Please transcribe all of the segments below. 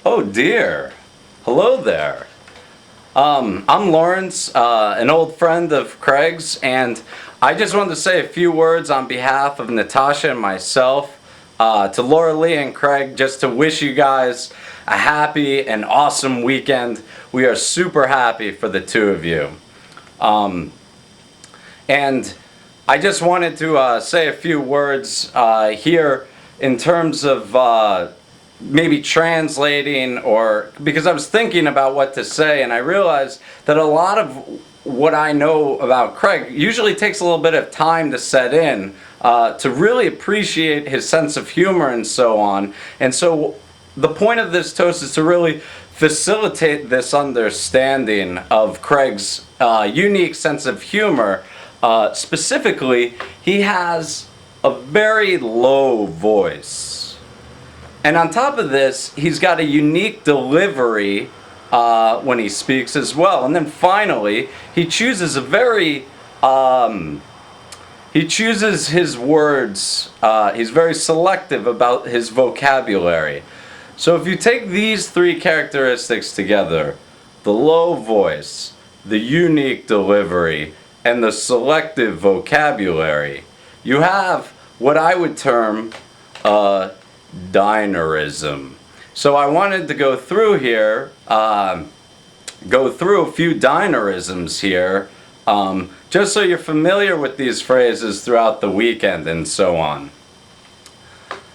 Oh dear. Hello there. I'm Lawrence, an old friend of Craig's, and I just wanted to say a few words on behalf of Natasha and myself to Laura Lee and Craig, just to wish you guys a happy and awesome weekend. We are super happy for the two of you. And I just wanted to say a few words here in terms of maybe translating, or because I was thinking about what to say and I realized that a lot of what I know about Craig usually takes a little bit of time to set in to really appreciate his sense of humor and so on. And so the point of this toast is to really facilitate this understanding of Craig's unique sense of humor. Specifically, he has a very low voice. And on top of this, he's got a unique delivery when he speaks as well. And then finally, he chooses a very he chooses his words. He's very selective about his vocabulary. So if you take these three characteristics together, the low voice, the unique delivery, and the selective vocabulary, you have what I would term dinerism. So I wanted to go through here, go through a few dinerisms here, just so you're familiar with these phrases throughout the weekend and so on.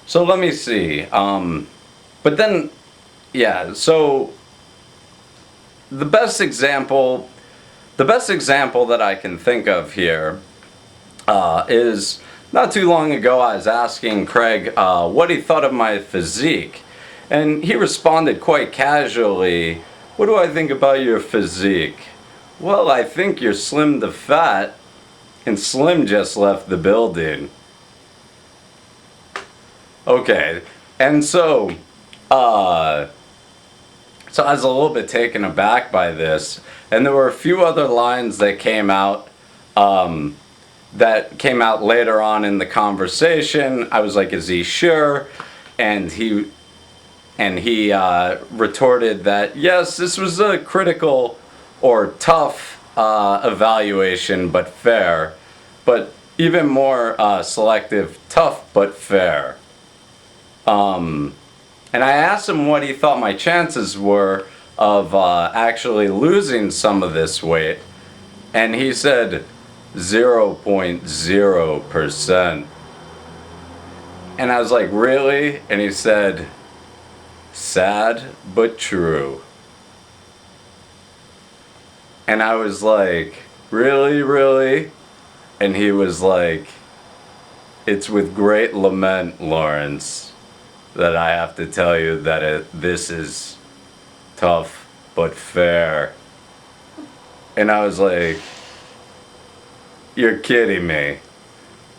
So let me see. But then, yeah, so the best example that I can think of here is not too long ago I was asking Craig what he thought of my physique. And he responded quite casually, "What do I think about your physique?" "Well, I think you're slim to fat." And Slim just left the building. Okay, and so I was a little bit taken aback by this, and there were a few other lines that came out later on in the conversation. I was like, "Is he sure?" And he retorted that yes, this was a critical or tough evaluation, but fair, but even more selective, tough but fair. And I asked him what he thought my chances were of actually losing some of this weight, and he said 0.0%. And I was like, "Really?" And he said, "Sad but true." And I was like, "Really, really?" And he was like, "It's with great lament, Lawrence, that I have to tell you that this is tough but fair." And I was like, "You're kidding me."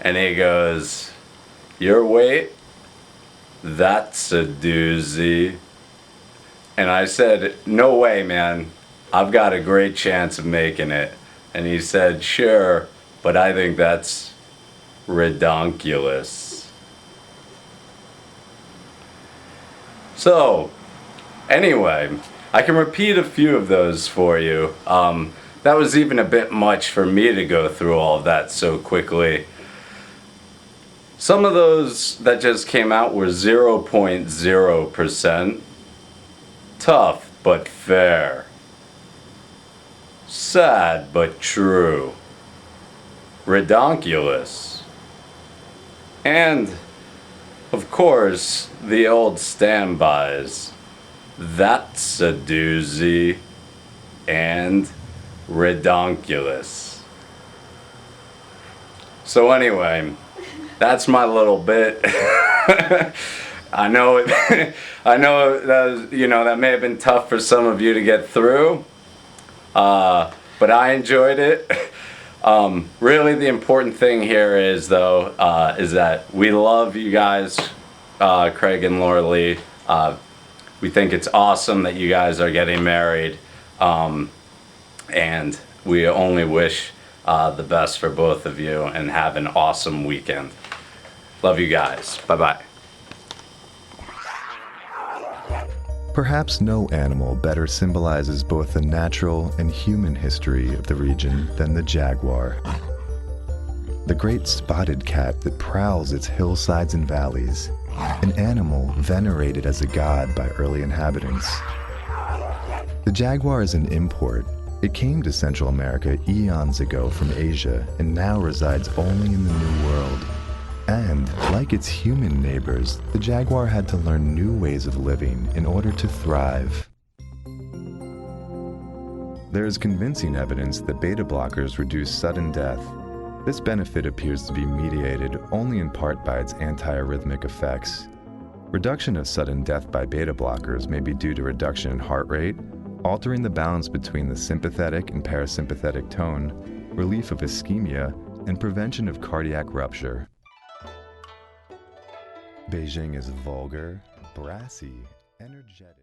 And he goes, "Your weight? That's a doozy." And I said, "No way, man. I've got a great chance of making it." And he said, "Sure, but I think that's redonkulous." So, anyway, I can repeat a few of those for you. That was even a bit much for me to go through all of that so quickly. Some of those that just came out were 0.0%. Tough but fair. Sad but true. Redonkulous. And, of course, the old standbys. That's a doozy. And redonkulous. So anyway, that's my little bit. I know I know that, that may have been tough for some of you to get through, but I enjoyed it. Really, the important thing here is that we love you guys, Craig and Laura Lee. We think it's awesome that you guys are getting married, and we only wish the best for both of you, and have an awesome weekend. Love you guys. Bye-bye. Perhaps no animal better symbolizes both the natural and human history of the region than the jaguar. The great spotted cat that prowls its hillsides and valleys, an animal venerated as a god by early inhabitants. The jaguar is an import. It came to Central America eons ago from Asia and now resides only in the New World. And, like its human neighbors, the jaguar had to learn new ways of living in order to thrive. There is convincing evidence that beta blockers reduce sudden death. This benefit appears to be mediated only in part by its antiarrhythmic effects. Reduction of sudden death by beta blockers may be due to reduction in heart rate, altering the balance between the sympathetic and parasympathetic tone, relief of ischemia, and prevention of cardiac rupture. Beijing is vulgar, brassy, energetic.